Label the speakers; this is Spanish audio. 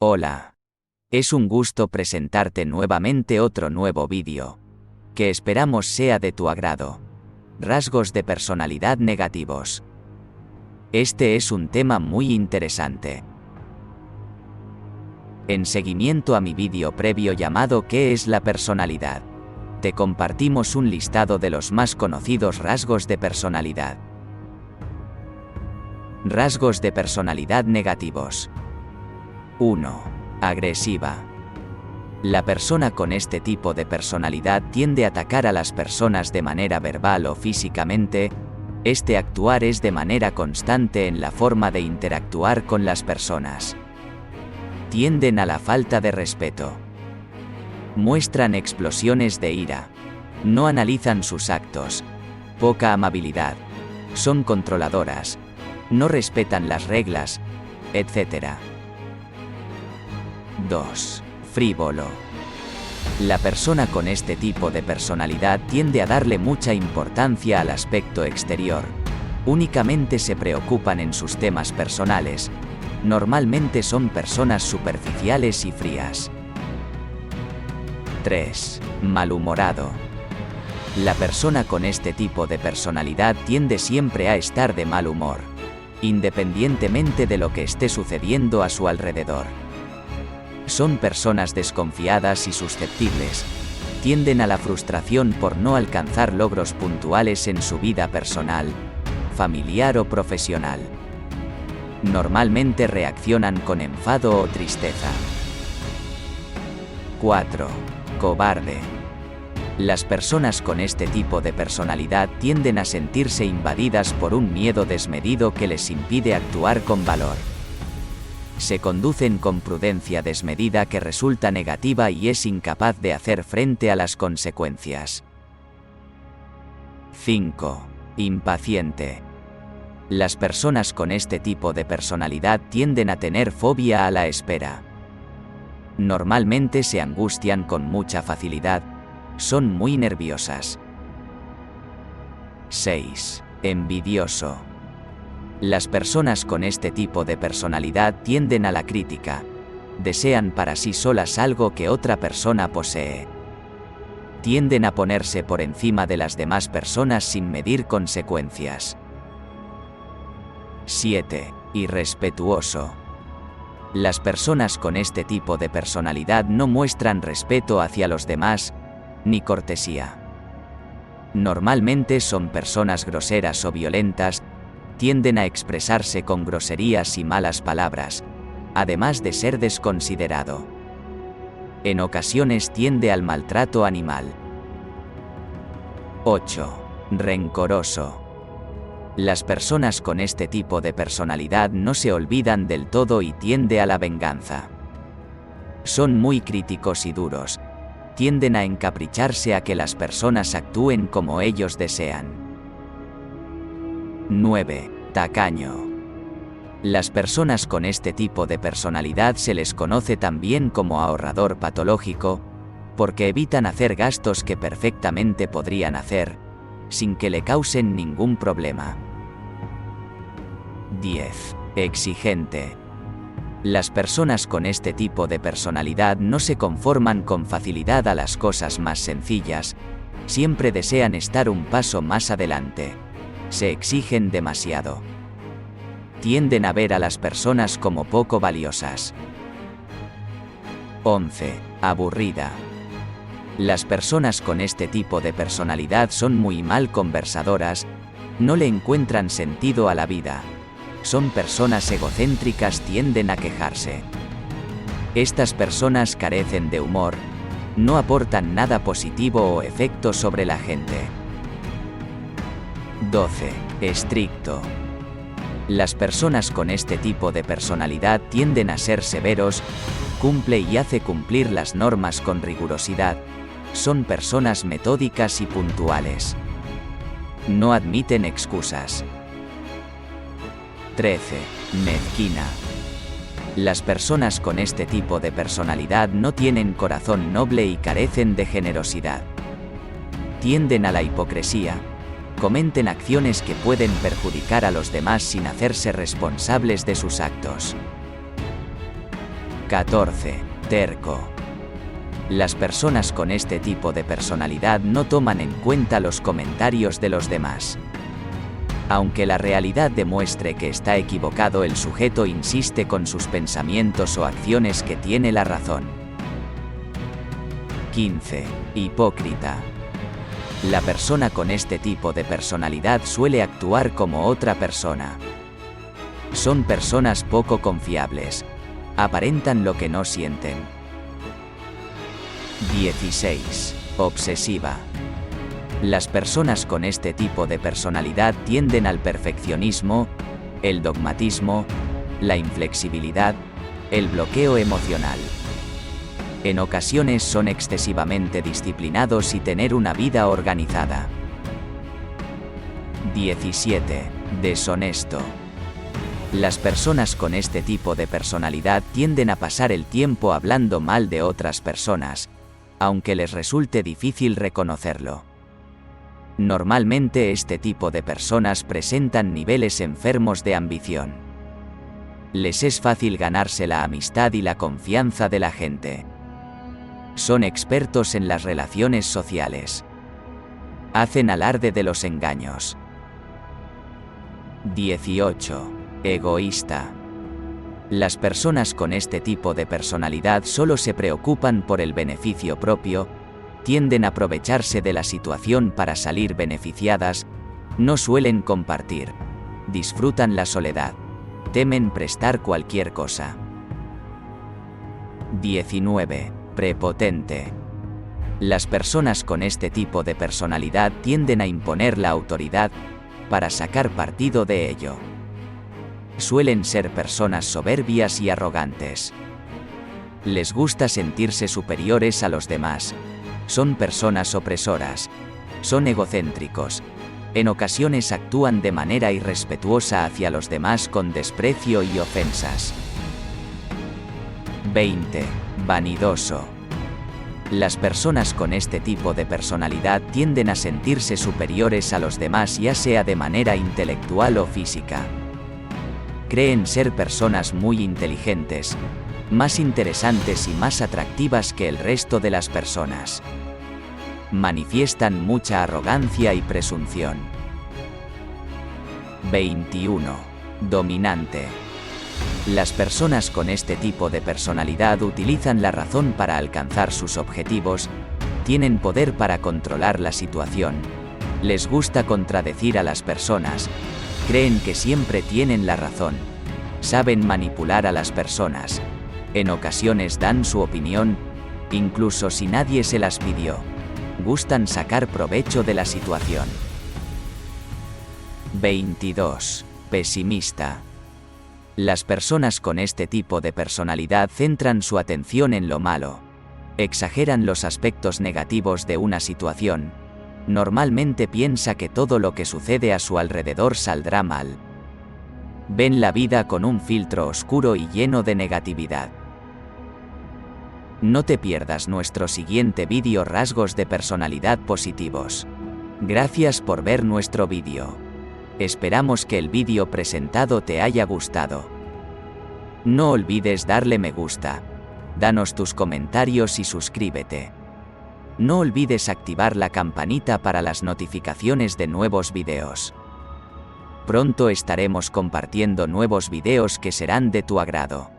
Speaker 1: Hola. Es un gusto presentarte nuevamente otro nuevo vídeo, que esperamos sea de tu agrado. Rasgos de personalidad negativos. Este es un tema muy interesante. En seguimiento a mi vídeo previo llamado ¿Qué es la personalidad?, te compartimos un listado de los más conocidos rasgos de personalidad. Rasgos de personalidad negativos. 1. Agresiva. La persona con este tipo de personalidad tiende a atacar a las personas de manera verbal o físicamente. Este actuar es de manera constante en la forma de interactuar con las personas. Tienden a la falta de respeto. Muestran explosiones de ira. No analizan sus actos. Poca amabilidad. Son controladoras. No respetan las reglas, etc. 2. Frívolo. La persona con este tipo de personalidad tiende a darle mucha importancia al aspecto exterior. Únicamente se preocupan en sus temas personales. Normalmente son personas superficiales y frías. 3. Malhumorado. La persona con este tipo de personalidad tiende siempre a estar de mal humor, independientemente de lo que esté sucediendo a su alrededor. Son personas desconfiadas y susceptibles. Tienden a la frustración por no alcanzar logros puntuales en su vida personal, familiar o profesional. Normalmente reaccionan con enfado o tristeza. 4. Cobarde. Las personas con este tipo de personalidad tienden a sentirse invadidas por un miedo desmedido que les impide actuar con valor. Se conducen con prudencia desmedida que resulta negativa y es incapaz de hacer frente a las consecuencias. 5. Impaciente. Las personas con este tipo de personalidad tienden a tener fobia a la espera. Normalmente se angustian con mucha facilidad. Son muy nerviosas. 6. Envidioso. Las personas con este tipo de personalidad tienden a la crítica. Desean para sí solas algo que otra persona posee. Tienden a ponerse por encima de las demás personas sin medir consecuencias. 7. Irrespetuoso. Las personas con este tipo de personalidad no muestran respeto hacia los demás, ni cortesía. Normalmente son personas groseras o violentas. Tienden a expresarse con groserías y malas palabras, además de ser desconsiderado. En ocasiones tiende al maltrato animal. 8. Rencoroso. Las personas con este tipo de personalidad no se olvidan del todo y tiende a la venganza. Son muy críticos y duros. Tienden a encapricharse a que las personas actúen como ellos desean. 9. Tacaño. Las personas con este tipo de personalidad se les conoce también como ahorrador patológico, porque evitan hacer gastos que perfectamente podrían hacer, sin que le causen ningún problema. 10. Exigente. Las personas con este tipo de personalidad no se conforman con facilidad a las cosas más sencillas, siempre desean estar un paso más adelante. Se exigen demasiado. Tienden a ver a las personas como poco valiosas. 11. Aburrida. Las personas con este tipo de personalidad son muy mal conversadoras, no le encuentran sentido a la vida. Son personas egocéntricas, tienden a quejarse. Estas personas carecen de humor, no aportan nada positivo o efecto sobre la gente. 12. Estricto. Las personas con este tipo de personalidad tienden a ser severos, cumple y hace cumplir las normas con rigurosidad. Son personas metódicas y puntuales. No admiten excusas. 13. Mezquina. Las personas con este tipo de personalidad no tienen corazón noble y carecen de generosidad. Tienden a la hipocresía. Cometen acciones que pueden perjudicar a los demás sin hacerse responsables de sus actos. 14. Terco. Las personas con este tipo de personalidad no toman en cuenta los comentarios de los demás. Aunque la realidad demuestre que está equivocado, el sujeto insiste con sus pensamientos o acciones que tiene la razón. 15. Hipócrita. La persona con este tipo de personalidad suele actuar como otra persona. Son personas poco confiables. Aparentan lo que no sienten. 16. Obsesiva. Las personas con este tipo de personalidad tienden al perfeccionismo, el dogmatismo, la inflexibilidad, el bloqueo emocional. En ocasiones son excesivamente disciplinados y tener una vida organizada. 17. Deshonesto. Las personas con este tipo de personalidad tienden a pasar el tiempo hablando mal de otras personas, aunque les resulte difícil reconocerlo. Normalmente este tipo de personas presentan niveles enfermos de ambición. Les es fácil ganarse la amistad y la confianza de la gente. Son expertos en las relaciones sociales. Hacen alarde de los engaños. 18. Egoísta. Las personas con este tipo de personalidad solo se preocupan por el beneficio propio, tienden a aprovecharse de la situación para salir beneficiadas, no suelen compartir, disfrutan la soledad, temen prestar cualquier cosa. 19. Prepotente. Las personas con este tipo de personalidad tienden a imponer la autoridad para sacar partido de ello. Suelen ser personas soberbias y arrogantes. Les gusta sentirse superiores a los demás. Son personas opresoras. Son egocéntricos. En ocasiones actúan de manera irrespetuosa hacia los demás con desprecio y ofensas. 20. Vanidoso. Las personas con este tipo de personalidad tienden a sentirse superiores a los demás, ya sea de manera intelectual o física. Creen ser personas muy inteligentes, más interesantes y más atractivas que el resto de las personas. Manifiestan mucha arrogancia y presunción. 21. Dominante. Las personas con este tipo de personalidad utilizan la razón para alcanzar sus objetivos, tienen poder para controlar la situación, les gusta contradecir a las personas, creen que siempre tienen la razón, saben manipular a las personas, en ocasiones dan su opinión, incluso si nadie se las pidió, gustan sacar provecho de la situación. 22. Pesimista. Las personas con este tipo de personalidad centran su atención en lo malo, exageran los aspectos negativos de una situación, normalmente piensa que todo lo que sucede a su alrededor saldrá mal. Ven la vida con un filtro oscuro y lleno de negatividad. No te pierdas nuestro siguiente vídeo: rasgos de personalidad positivos. Gracias por ver nuestro vídeo. Esperamos que el vídeo presentado te haya gustado. No olvides darle me gusta, danos tus comentarios y suscríbete. No olvides activar la campanita para las notificaciones de nuevos vídeos. Pronto estaremos compartiendo nuevos vídeos que serán de tu agrado.